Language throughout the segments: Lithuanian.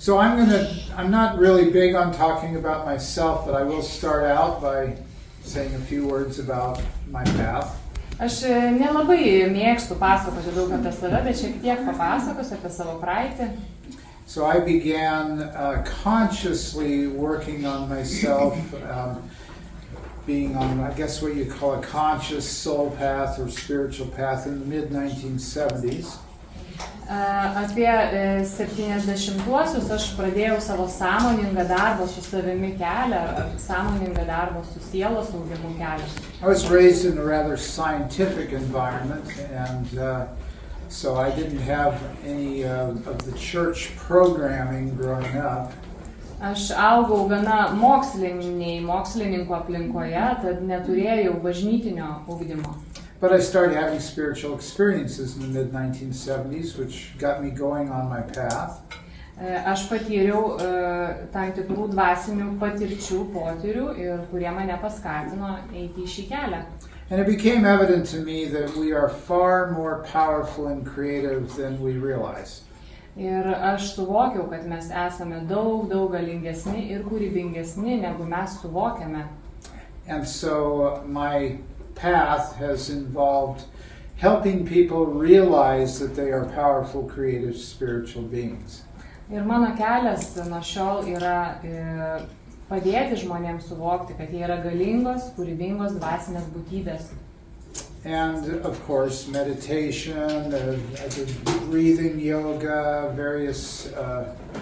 So I'm not really big on talking about myself, but I will start out by saying a few words about my path. Aš nelabai mėgstu pasakoti daug apie save, bet šiek tiek papasakosiu apie savo praeitį. So I began consciously working on myself, being on, I guess what you call a conscious soul path or spiritual path in the mid-1970s. Apie 70-uosius aš pradėjau savo sąmoningą darbą su savimi kelią, ar sąmoningą darbą su sielos augimu kelią. I was raised in a rather scientific environment, and so I didn't have any of the church programming growing up. Aš augau gana mokslininkų aplinkoje, tad neturėjau bažnytinio ugdymo. But I started having spiritual experiences in the mid-1970s, which got me going on my path. Aš patyriau tam tikrų dvasinių patirčių, potyrių, ir kurie mane paskatino eiti į šį kelią. And it became evident to me that we are far more powerful and creative than we realize. Ir aš suvokiau, kad mes esame daug galingesni ir kūrybingesni, negu mes suvokiame. And so my path has involved helping people realize that they are powerful, creative, spiritual beings. Ir mano kelias nuo šiol yra padėti žmonėms suvokti, kad jie yra galingos, kūrybingos dvasinės būtybės. And of course, meditation, breathing yoga, various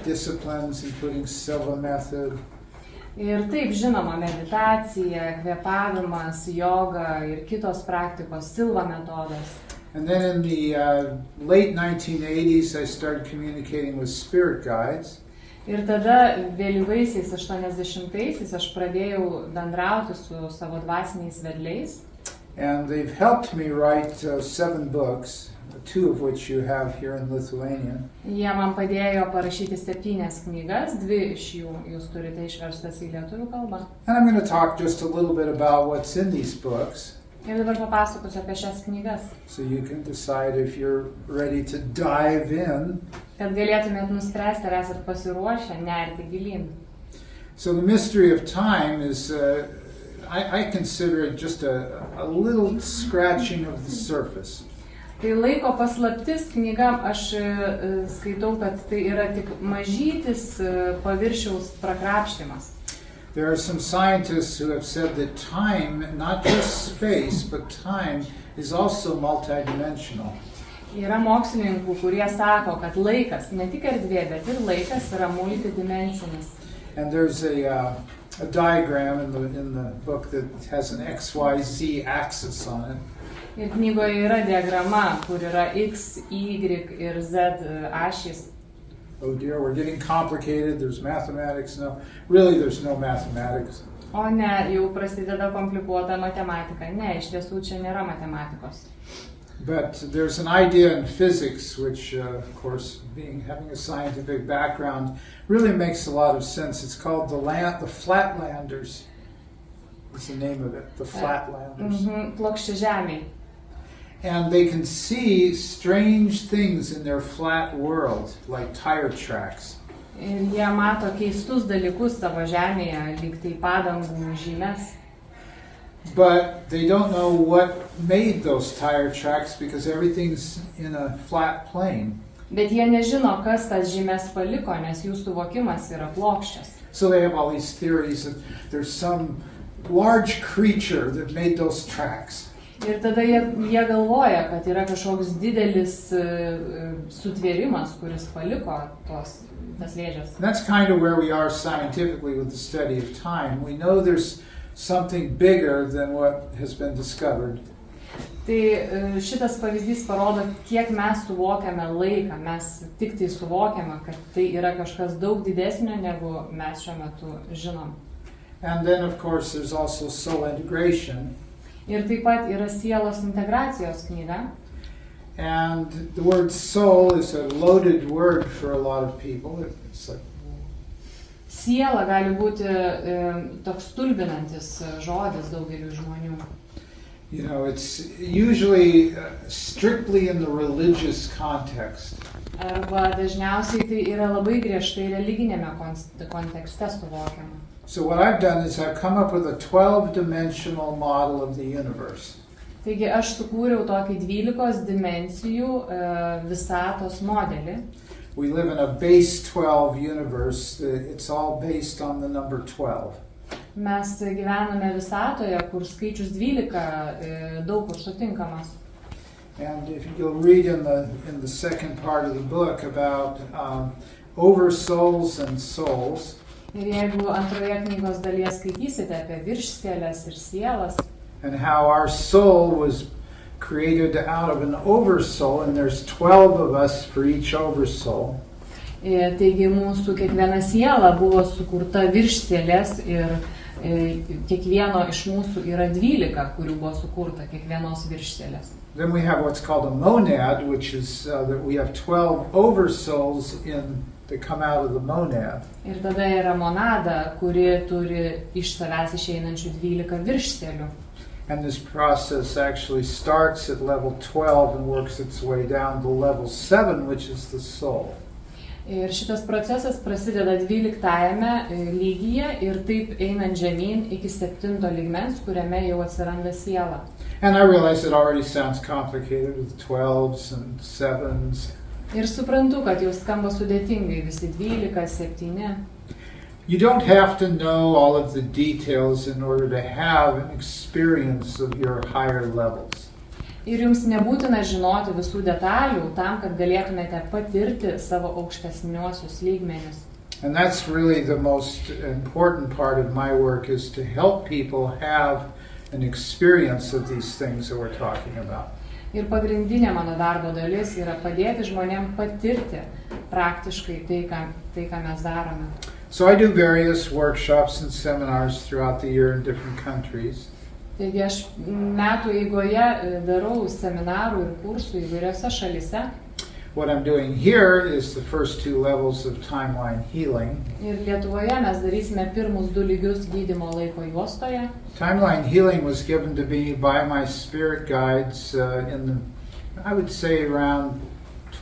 disciplines, including Silva method. Ir taip, žinoma, meditacija, kvėpavimas, joga ir kitos praktikos, Silva metodas. And then in the late 1980s, I started communicating with spirit guides. Ir tada vėlyvaisiais 80-aisiais aš pradėjau bendrauti su savo dvasiniais vedliais. And they've helped me write 7 books, 2 of which you have here in Lithuania. Jie man padėjo parašyti 7 knygas, 2 iš jų jūs turite išverstas į lietuvių kalbą. And I'm going to talk just a little bit about what's in these books. Ir dabar papasakosiu apie šias knygas. So you can decide if you're ready to dive in. Kad galėtumėt nuspręsti, ar esat pasiruošę nerti gilyn. So the mystery of time is, I consider it just a little scratching of the surface. Tai laiko paslaptis knyga, aš skaitau, kad tai yra tik mažytis paviršiaus prakrapštimas. There are some scientists who have said that time, not just space, but time is also multidimensional. Yra mokslininkų, kurie sako, kad laikas, ne tik erdvė, bet ir laikas yra multidimensinis. And there's a diagram in the book that has an XYZ axis on it. Ir knygoje yra diagrama, kur yra X, Y ir Z ašys. Oh dear, we're getting complicated. There's mathematics. No, really there's no mathematics. O ne, jau prasideda komplikuota matematika. Ne, iš tiesų čia nėra matematikos. But there's an idea in physics, which, of course, having a scientific background, really makes a lot of sense. It's called the Flatlanders. Is the name of it, the Flatlanders. Plokščiažemiai. And they can see strange things in their flat world, like tire tracks. Ir jie mato keistus dalykus savo žemėje, lyg tai padangų žymes. But they don't know what made those tire tracks because everything's in a flat plane. Bet jie nežino, kas tas žymes paliko, nes jų suvokimas yra plokščias. So they have all these theories that there's some large creature that made those tracks. Ir tada jie galvoja, kad yra kažkoks didelis sutvėrimas, kuris paliko tas vėžes. That's kind of where we are scientifically with the study of time. We know there's something bigger than what has been discovered. Tai šitas pavyzdys parodo, kiek mes suvokiame laiką. Mes tik tai suvokiame, kad tai yra kažkas daug didesnio, negu mes šiuo metu žinom. And then, of course, there's also soul integration. Ir taip pat yra sielos integracijos knyga. And the word soul is a loaded word for a lot of people. It's like... Siela gali būti toks stulbinantis žodis daugeliu žmonių. You know, it's usually strictly in the religious context. Arba dažniausiai tai yra labai griežtai religinėme kontekste suvokiama. So what I've done is I've come up with a 12-dimensional model of the universe. Taigi aš sukūriau tokį 12 dimensijų visatos modelį. We live in a base 12 universe. It's all based on the number 12. Mes gyvename visatoje, kur skaičius 12 daug kur sutinkamas. And if you'll read in the second part of the book about oversouls and souls. Ir jeigu antroje knygos dalies skaitysite apie viršsieles ir sielas. And how our soul was created out of an oversoul, and there's 12 of us for each oversoul. Taigi mūsų kiekviena siela buvo sukurta viršsielės ir kiekvieno iš mūsų yra 12, kurių buvo sukurta kiekvienos viršsielės. Then we have what's called a monad, which is that we have 12 oversouls that come out of the monad. Ir tada yra monada, kuri turi iš savęs išeinančių 12 viršsielių. And this process actually starts at level 12 and works its way down to level 7, which is the soul. Ir šitas procesas prasideda 12 lygyje ir taip einant žemyn iki 7 lygmens, kuriame jau atsiranda siela. And I realize it already sounds complicated with 12s and 7s. Ir suprantu, kad jau skamba sudėtingai, visi 12, 7. You don't have to know all of the details in order to have an experience of your higher levels. Ir jums nebūtina žinoti visų detalių tam, kad galėtumėte patirti savo aukštesniuosius lygmenis. And that's really the most important part of my work, is to help people have an experience of these things that we're talking about. Ir pagrindinė mano darbo dalis yra padėti žmonėms patirti praktiškai tai, ką mes darome. So I do various workshops and seminars throughout the year in different countries. Taigi aš metų eigoje darau seminarų ir kursų įvairiose šalise. What I'm doing here is the first 2 levels of timeline healing. Ir Lietuvoje mes darysime pirmus 2 lygius gydymo laiko juostoje. Timeline healing was given to me by my spirit guides I would say around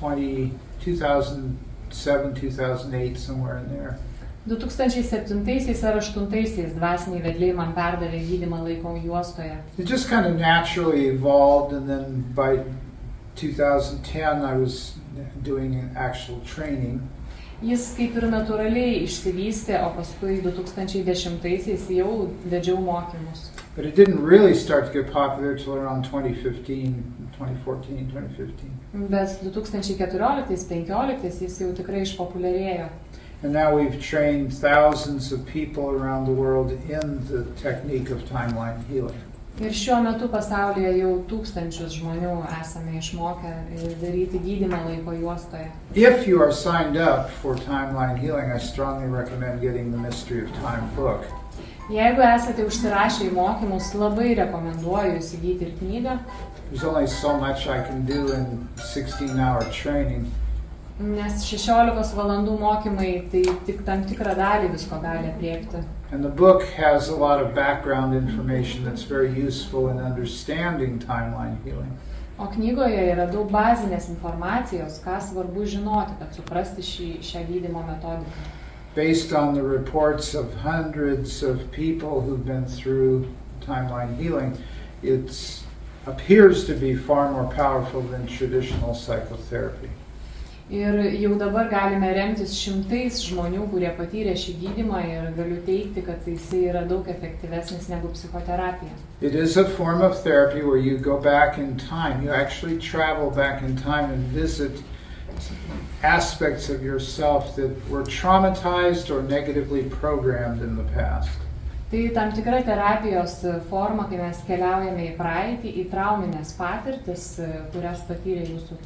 2007, 2008, somewhere in there. 2007 ar 2008 dvasiniai vedliai man perdavė gydymą laiko juostoje. It just kind of naturally evolved, and then by 2010 I was doing an actual training. Jis kaip ir natūraliai išsivystė, o paskui 2010 jau vedžiau mokymus. But it didn't really start to get popular till around 2014, 2015. Bet 2014-2015 jis jau tikrai išpopuliarėjo. And now we've trained thousands of people around the world in the technique of timeline healing. Ir šiuo metu pasaulyje jau tūkstančius žmonių esame išmokę daryti gydymą laiko juostoje. If you are signed up for timeline healing, I strongly recommend getting the Mystery of Time book. Jeigu esate užsirašę į mokymus, labai rekomenduoju įsigyti ir knygą. There's only so much I can do in 16-hour training. Nes 16 valandų mokymai tai tik tam tikrą dalį visko gali aprėpti. And the book has a lot of background information that's very useful in understanding timeline healing. O knygoje yra daug bazinės informacijos, ką svarbu žinoti, kad suprasti šią gydymo metodiką. Based on the reports of hundreds of people who've been through timeline healing, it appears to be far more powerful than traditional psychotherapy. Ir jau dabar galime remtis šimtais žmonių, kurie patyrė šį gydymą, ir galiu teigti, kad jisai yra daug efektyvesnis negu psichoterapija. It is a form of therapy where you go back in time. You actually travel back in time and visit aspects of yourself that were traumatized or negatively programmed in the past. Tai tam tikra terapijos forma, kai mes keliaujame į praeitį, į trauminės patirtis, kurias patyrė jūsų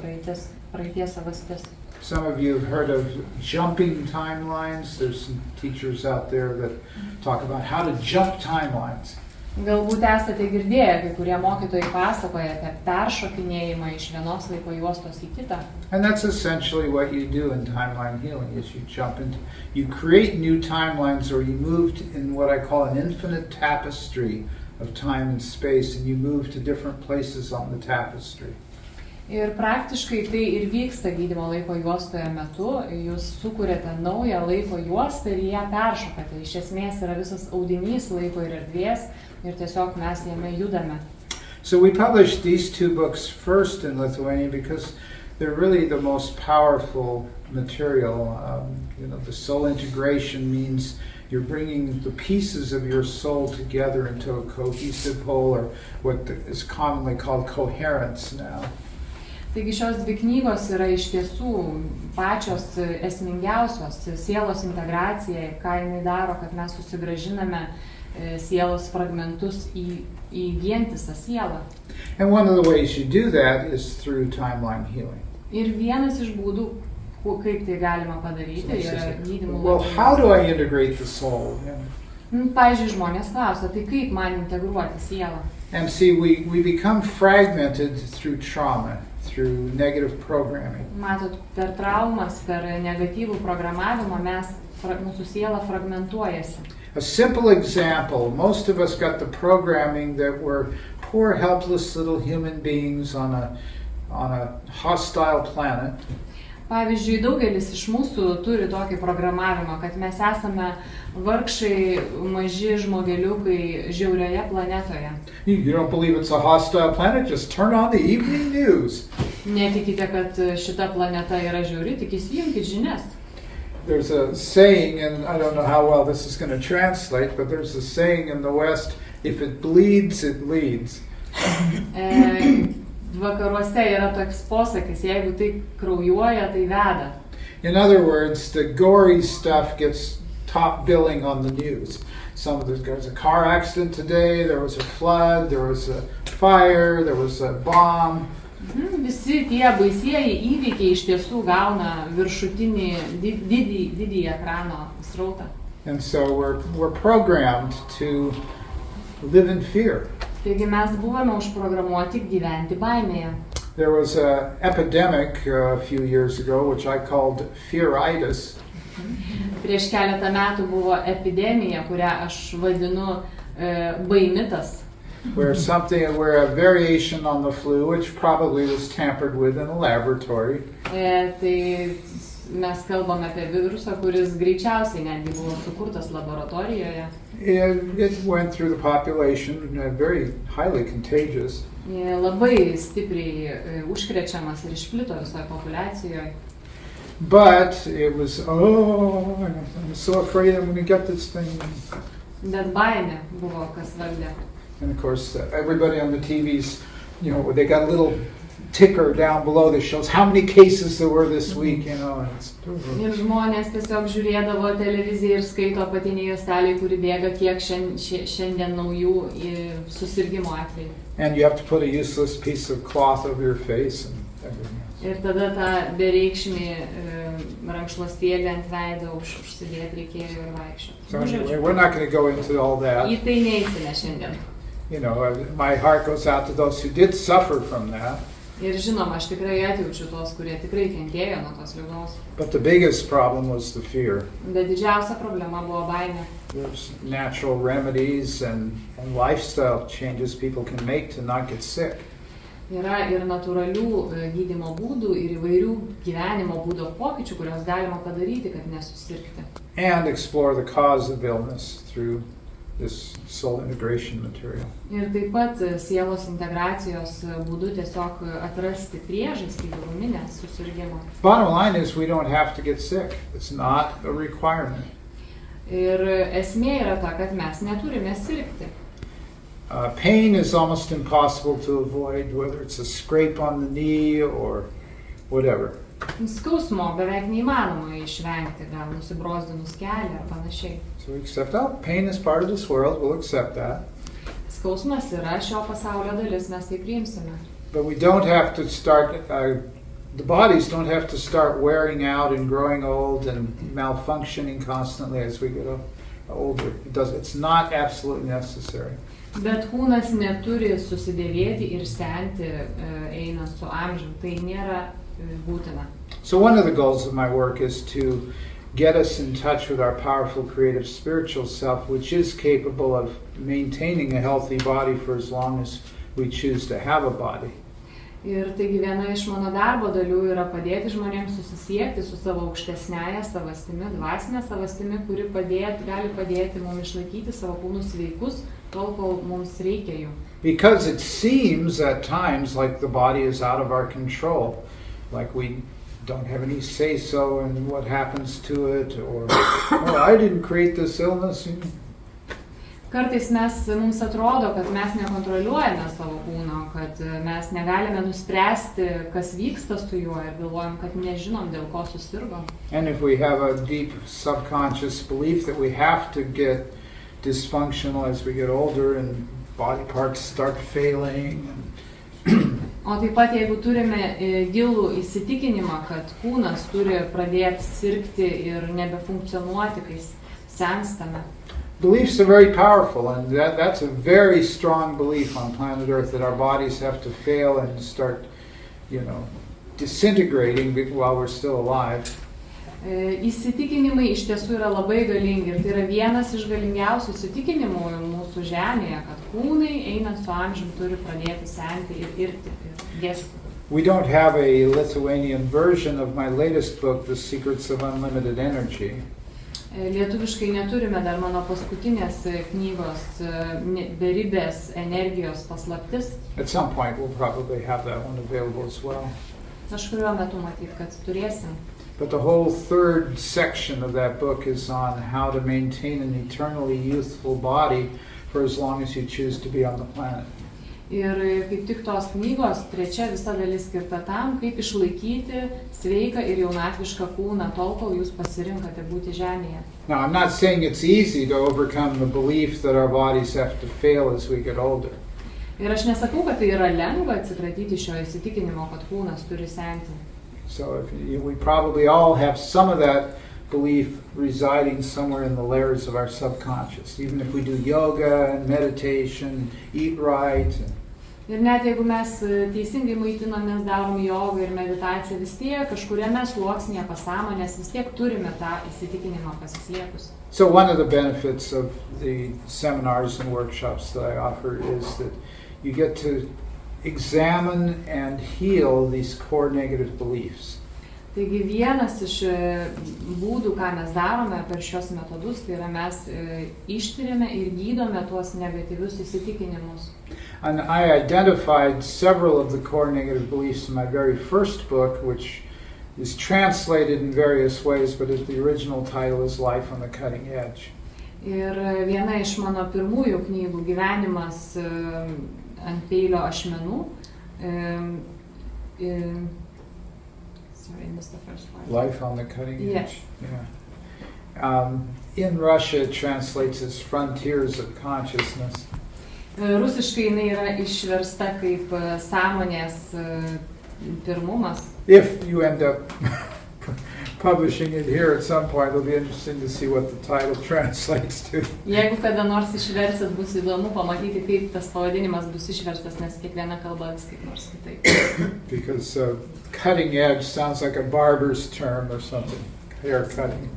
praeities savastis. Some of you have heard of jumping timelines. There's some teachers out there that talk about how to jump timelines. Galbūt esate girdėję, kai kurie mokytojai pasakoja apie peršokinėjimą iš vienos laiko juostos į kitą. And that's essentially what you do in timeline healing, is you create new timelines, or you move in what I call an infinite tapestry of time and space, and you move to different places on the tapestry. Ir praktiškai tai ir vyksta gydymo laiko juostoje metu, jūs sukūrėte naują laiko juostą ir ją peršokate. Iš esmės yra visas audinys laiko ir erdvės ir tiesiog mes jame judame. So we published these two books first in Lithuania because they're really the most powerful material. The soul integration means you're bringing the pieces of your soul together into a cohesive whole, or what is commonly called coherence now. Taigi šios dvi knygos yra iš tiesų pačios esmingiausios sielos integracija, ką jinai daro, kad mes susigrąžiname sielos fragmentus į vientisą sielą. And one of the ways you do that is through timeline healing. Ir vienas iš būdų, kaip tai galima padaryti, yra gydymo Well, how do I integrate the soul? Pavyzdžiui, žmonės klausia, tai kaip man integruoti sielą? And see, we become fragmented through trauma, through negative programming. Matot, per traumas, per negatyvų programavimą mūsų siela fragmentuojasi. A simple example, most of us got the programming that we're poor, helpless little human beings on a hostile planet. Pavyzdžiui, daugelis iš mūsų turi tokį programavimą, kad mes esame vargšai maži žmogeliukai žiaurioje planetoje. You don't believe it's a hostile planet? Just turn on the evening news. Netikite, kad šita planeta yra žiauri, tik įsijunkit žinias. There's a saying, and I don't know how well this is going to translate, but there's a saying in the West, if it bleeds, it leads. Vakaruose yra toks posakis, jeigu tai kraujuoja, tai veda. In other words, the gory stuff gets top billing on the news. There's a car accident today, there was a flood, there was a fire, there was a bomb. Visi tie baisieji įvykiai iš tiesų gauna viršutinį didį ekrano srautą. And so we're programmed to live in fear. Taigi mes buvome užprogramuoti gyventi baimėje. There was an epidemic a few years ago, which I called fearitis. Prieš keletą metų buvo epidemija, kurią aš vadinu baimitas. Where a variation on the flu, which probably was tampered with in a laboratory. Tai mes kalbame apie virusą, kuris greičiausiai netgi buvo sukurtas laboratorijoje. It went through the population, very highly contagious. Labai stipriai užkrečiamas ir išplito visoje populiacijoje. But it was, I'm so afraid I'm going to get this thing. Bet baimė buvo kas valdė. And of course, everybody on the TVs, they got a little ticker down below that shows how many cases there were this week, Ir žmonės tiesiog žiūrėdavo televiziją ir skaito apatinį juostelį, kuri bėga, kiek šiandien naujų susirgymo atvejų. And you have to put a useless piece of cloth over your face and everything else. Ir tada tą bereikšmį rankšluostėlį ant veido užsidėti reikėjo ir vaikščioti. So anyway, we're not going to go into all that. Į tai neįsime šiandien. My heart goes out to those who did suffer from that. Ir žinoma, aš tikrai atjaučiu tos, kurie tikrai kentėjo nuo tos ligos. But the biggest problem was the fear. Bet didžiausia problema buvo baimė. There's natural remedies and lifestyle changes people can make to not get sick. Yra ir natūralių gydymo būdų ir įvairių gyvenimo būdo pokyčių, kurios galima padaryti, kad nesusirgti. And explore the cause of illness through this soul integration material. Ir taip pat sielos integracijos būdu tiesiog atrasti priežastį giluminę susirgimo. Bottom line is we don't have to get sick. It's not a requirement. Ir esmė yra ta, kad mes neturime sirgti. Pain is almost impossible to avoid, whether it's a scrape on the knee or whatever. Skausmo beveik neįmanoma išvengti, gal nusibrozdinus kelią ar panašiai. So we accept, pain is part of this world, we'll accept that. Skausmas yra šio pasaulio dalis, mes tai priimsime. But we don't have to start, the bodies don't have to start wearing out and growing old and malfunctioning constantly as we get older. It's not absolutely necessary. Bet kūnas neturi susidėvėti ir senti einant su amžiumi, tai nėra būtina. So one of the goals of my work is to get us in touch with our powerful, creative, spiritual self, which is capable of maintaining a healthy body for as long as we choose to have a body. Ir taigi viena iš mano darbo dalių yra padėti žmonėms susisiekti su savo aukštesnėje savastimi, dvasinė savastimi, kuri gali padėti mums išlaikyti savo kūnus sveikus, tol kol mums reikia jų. Because it seems at times like the body is out of our control, like we don't have any say-so in what happens to it, or, oh, I didn't create this illness. Kartais mums atrodo, kad mes nekontroliuojame savo kūno, kad mes negalime nuspręsti, kas vyksta su juo ir galvojam, kad nežinom, dėl ko susirgom. And if we have a deep subconscious belief that we have to get dysfunctional as we get older and body parts start failing. O taip pat, jeigu turime gilų įsitikinimą, kad kūnas turi pradėti sirgti ir nebefunkcionuoti, kai senstame. Beliefs are very powerful, and that's a very strong belief on planet Earth, that our bodies have to fail and start, disintegrating while we're still alive. Įsitikinimai iš tiesų yra labai galingi ir tai yra vienas iš galingiausių įsitikinimų mūsų žemėje, kad kūnai einant su amžium turi pradėti senti ir irti ir gesti. We don't have a Lithuanian version of my latest book, The Secrets of Unlimited Energy. Lietuviškai neturime dar mano paskutinės knygos beribės energijos paslaptis. At some point we'll probably have that one available as well. Kažkuriuo metu matyt, kad turėsim. But the whole third section of that book is on how to maintain an eternally youthful body for as long as you choose to be on the planet. Ir kaip tik tos knygos trečia visa dalis skirta tam, kaip išlaikyti sveiką ir jaunatvišką kūną tol, kol jūs pasirinkate būti žemėje. Now, I'm not saying it's easy to overcome the belief that our bodies have to fail as we get older. Ir aš nesakau, kad tai yra lengva atsikratyti šio įsitikinimo, kad kūnas turi senti. So we probably all have some of that belief residing somewhere in the layers of our subconscious, even if we do yoga and meditation, eat right. Ir net jeigu mes teisingai maitinamės, darom jogą ir meditaciją, vis tiek kažkuriame sluoksnyje pasąmonės vis tiek turime tą įsitikinimą pasislėpus. So one of the benefits of the seminars and workshops that I offer is that you get to examine and heal these core negative beliefs. Taigi vienas iš būdų, ką mes darome per šios metodus, tai yra mes ištiriame ir gydome tuos negatyvius įsitikinimus. And I identified several of the core negative beliefs in my very first book, which is translated in various ways, but the original title is Life on the Cutting Edge. Ir viena iš mano pirmųjų knygų, Gyvenimas ant peilio ašmenų. Sorry, I missed the first part. Life on the Cutting Edge. Yes. Yeah. In Russia, it translates as Frontiers of Consciousness. Rusiškai jinai yra išversta kaip sąmonės pirmumas. If you end up publishing it here at some point, it'll be interesting to see what the title translates to. Jeigu kada nors išversit, bus įdomu pamatyti, kaip tas pavadinimas bus išverstas, nes kiekviena kalba kaip nors kitaip. Because cutting edge sounds like a barber's term or something, hair cutting.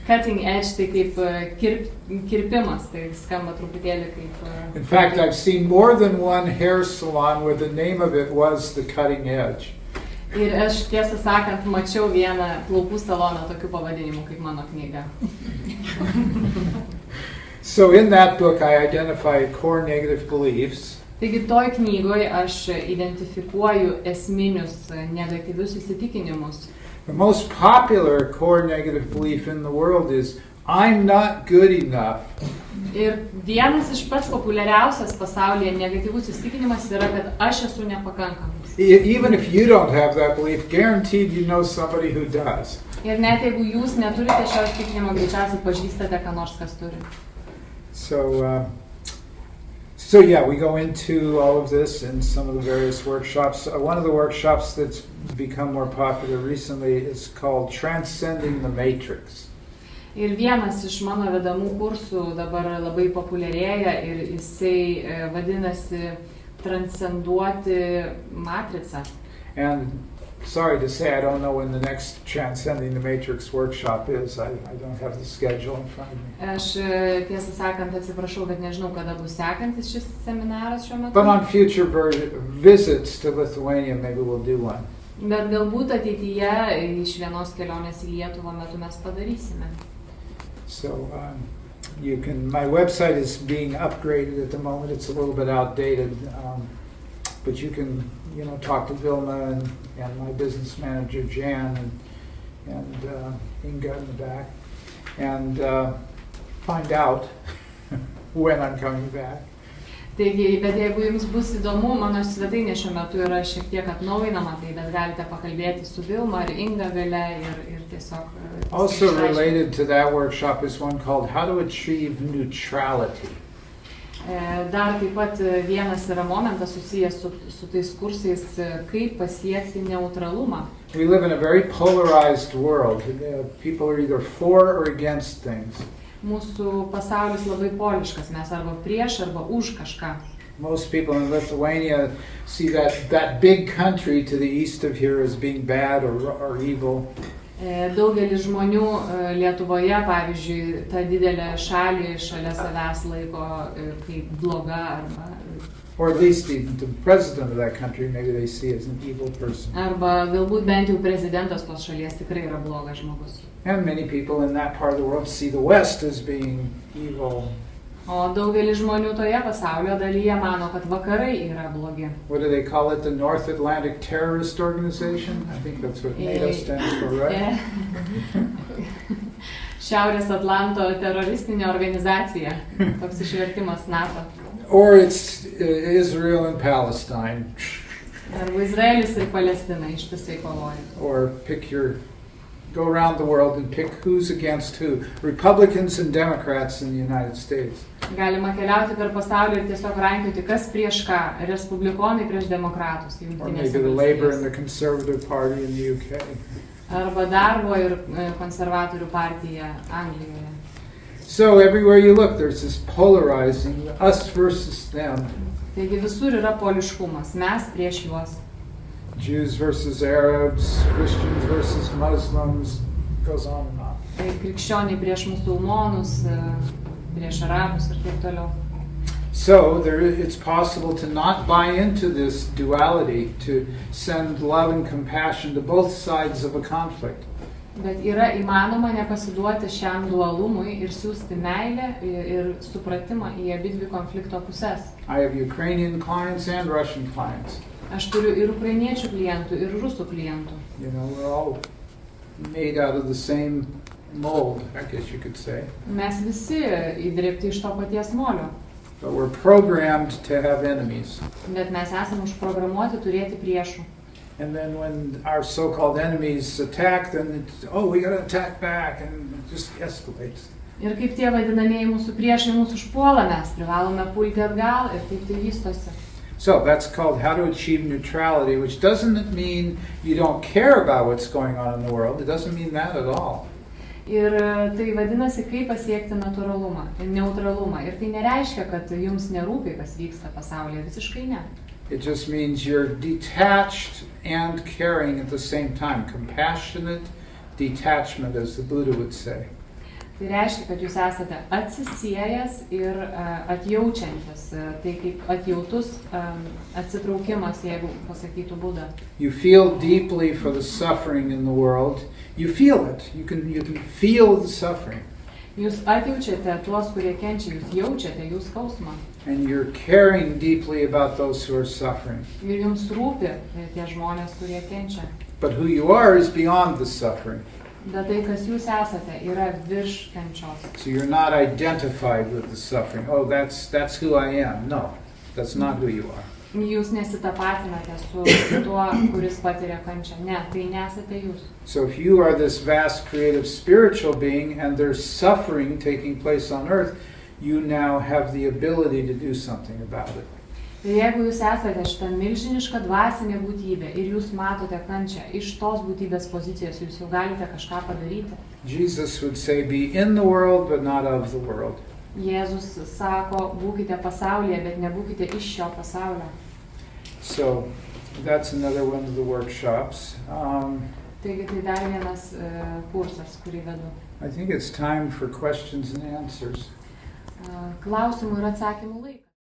Cutting edge tai kaip kirpimas, tai skamba truputėlį kaip... In fact, I've seen more than one hair salon where the name of it was The Cutting Edge. Ir aš tiesą sakant, mačiau vieną plaukų saloną tokiu pavadinimu kaip mano knyga. So in that book I identify core negative beliefs. Taigi toj knygoje aš identifikuoju esminius negatyvius įsitikinimus. The most popular core negative belief in the world is I'm not good enough. Ir vienas iš pats populiariausias pasaulyje negatyvus įsitikinimas yra, kad aš esu nepakankamas. Even if you don't have that belief, guaranteed you know somebody who does. Ir net jeigu jūs neturite šio įsitikinimo, greičiausiai pažįstate ką nors, kas turi. So yeah, we go into all of this in some of the various workshops. One of the workshops that's become more popular recently is called Transcending the Matrix. Ir vienas iš mano vedamų kursų dabar labai populiarėja ir jisai vadinasi Transcenduoti matricą. And sorry to say, I don't know when the next Transcending the Matrix workshop is. I don't have the schedule in front of me. Aš tiesą sakant atsiprašau, bet nežinau, kada bus sekantis šis seminaras šiuo metu. But on future visits to Lithuania, maybe we'll do one. Bet galbūt ateityje iš vienos kelionės į Lietuvą metu mes padarysime. So my website is being upgraded at the moment. It's a little bit outdated, but you can, talk to Vilma and my business manager Jan and Inga in the back, and find out when I'm coming back. Taigi, bet jeigu jums bus įdomu, mano svetainė šiuo metu yra šiek tiek atnaujinama, tai bet galite pakalbėti su Vilma ar Inga vėle ir tiesiog. Also related to that workshop is one called How to Achieve Neutrality. Dar taip pat vienas yra momentas susijęs su tais kursais, kaip pasiekti neutralumą. We live in a very polarized world. People are either for or against things. Mūsų pasaulis labai poliškas, mes arba prieš, arba už kažką. Most people in Lithuania see that big country to the east of here as being bad or evil. Daugelis žmonių Lietuvoje, pavyzdžiui, tą didelę šalį šalia savęs laiko kaip bloga arba. Or at least the president of that country, maybe they see as an evil person. Arba galbūt bent jau prezidentas tos šalies tikrai yra blogas žmogus. And many people in that part of the world see the West as being evil. O daugelis žmonių toje pasaulio dalyje mano, kad vakarai yra blogi. What do they call it? The North Atlantic Terrorist Organization? I think that's what NATO stands for, right? Šiaurės Atlanto teroristinė organizacija. Toks išvertimas NATO. Or it's Israel and Palestine. Arba Izraelis ir Palestina ištisai kovoja. Or go around the world and pick who's against who. Republicans and Democrats in the United States. Galima keliauti per pasaulį ir tiesiog rankioti, kas prieš ką. Respublikonai prieš demokratus. Or maybe the Labour and the Conservative Party in the UK. Arba darbo ir konservatorių partija Anglijoje. So everywhere you look, there's this polarizing, us versus them. Taigi visur yra poliškumas, mes prieš juos. Jews versus Arabs, Christians versus Muslims, goes on and on. Tai krikščioniai prieš musulmonus, prieš arabus ir taip toliau. So it's possible to not buy into this duality, to send love and compassion to both sides of a conflict. Bet yra įmanoma nepasiduoti šiam dualumui ir siųsti meilę ir supratimą į abidvi konflikto puses. I have Ukrainian clients and Russian clients. Aš turiu ir ukrainiečių klientų, ir rusų klientų. We're all made out of the same mold, I guess you could say. Mes visi įdirbti iš to paties molio. But we're programmed to have enemies. Bet mes esame užprogramuoti turėti priešų. And then when our so-called enemies attack, then we got to attack back, and it just escalates. Ir kaip tie vadinamieji mūsų priešai mūsų užpuola, mes privalome pulti atgal ir taip tai vystosi. So that's called How to Achieve Neutrality, which doesn't mean you don't care about what's going on in the world. It doesn't mean that at all. Ir tai vadinasi, kaip pasiekti neutralumą. Ir tai nereiškia, kad jums nerūpi, kas vyksta pasaulyje. Visiškai ne. It just means you're detached and caring at the same time. Compassionate detachment, as the Buddha would say. Tai reiškia, kad jūs esate atsisiejęs ir atjaučiantis. Tai kaip atjautus atsitraukimas, jeigu pasakytų Buda. You feel deeply for the suffering in the world. You feel it. You can feel the suffering. Jūs atjaučiate tuos, kurie kenčia, jūs jaučiate jų skausmą. And you're caring deeply about those who are suffering. Ir jums rūpi tie žmonės, kurie kenčia. But who you are is beyond the suffering. Bet tai, kas jūs esate, yra virš kančios. So you're not identified with the suffering. Oh, that's who I am. No, that's not who you are. Jūs nesitapatinate su tuo, kuris patiria kančią. Ne, tai nesate jūs. So if you are this vast creative spiritual being and there's suffering taking place on earth, you now have the ability to do something about it. Ir jeigu jūs esate šitą milžinišką dvasinę būtybę ir jūs matote kančią iš tos būtybės pozicijos, jūs jau galite kažką padaryti. Jesus would say, be in the world, but not of the world. Jėzus sako, būkite pasaulyje, bet nebūkite iš šio pasaulio. So That's another one of the workshops. Taigi tai dar vienas kursas, kurį vedu. I think it's time for questions and answers. Klausimų ir atsakymų laikas.